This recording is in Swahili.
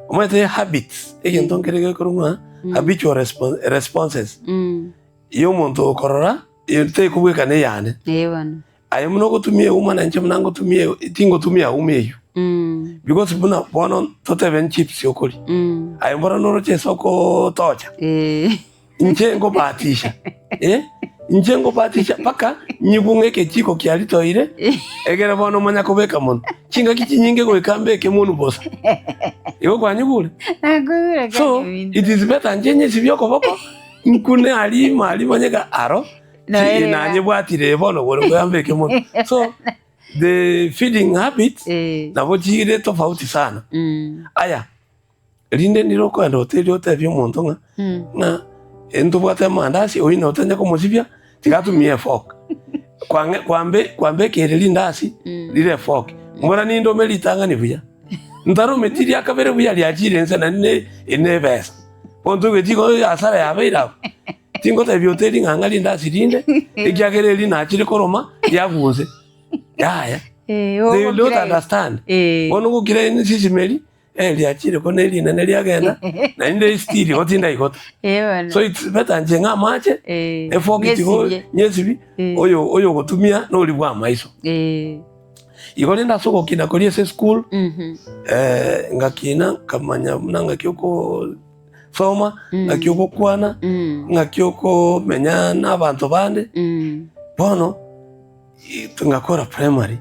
Omete habits. Ege ntonkere kurunga habitual responses. Iyo muntu korora yote kubweka ne yane. Ewana. Ayo muno gutumie umana nche munango tumie tingo tumia umeyo. Because buna bono toteven chips yokoli. Ayo mbona noroche soko tocha. Nche ngo batisha. Nche ngo batisha paka nyibungeke chiko kialito ile. Egera bono manya kubeka mono. Chinga kichi nyinge go ikambeke munu bosa. Iko kwa nyibule. So it is better njenye sibyoko boko. Nkune ali manyega aro. Na nyibwatire bono go ikambeke mono. So the feeding habits nabo jire tofauti sana. Aya rinde niroko ndo hoteli otevyo muntu nga na ento bwata mandasi oina otanya ko muzibya tigatumie fork kwambe kereli ndasi lile fork mbona nindo melitanga nibuya ntaro metiri akabere buya lyajire nsana ne besa ponto getiko asara yabeira tingo tevyo hoteli ngangali ndasi rinde ekyagereli na chire koroma yavunze yaya they don't understand ono kukire ni sisimeli liachire kone lina neliagenda na inde stili otinda ikota so it's better njenga mache efokitigo nyesibi oyo gotumia no libwa maiso igole ndasoko kina koliese school ngakina kamanya nanga kyoko soma ngakyoko kwana ngakyoko menya na abantu bande bono tungakora primary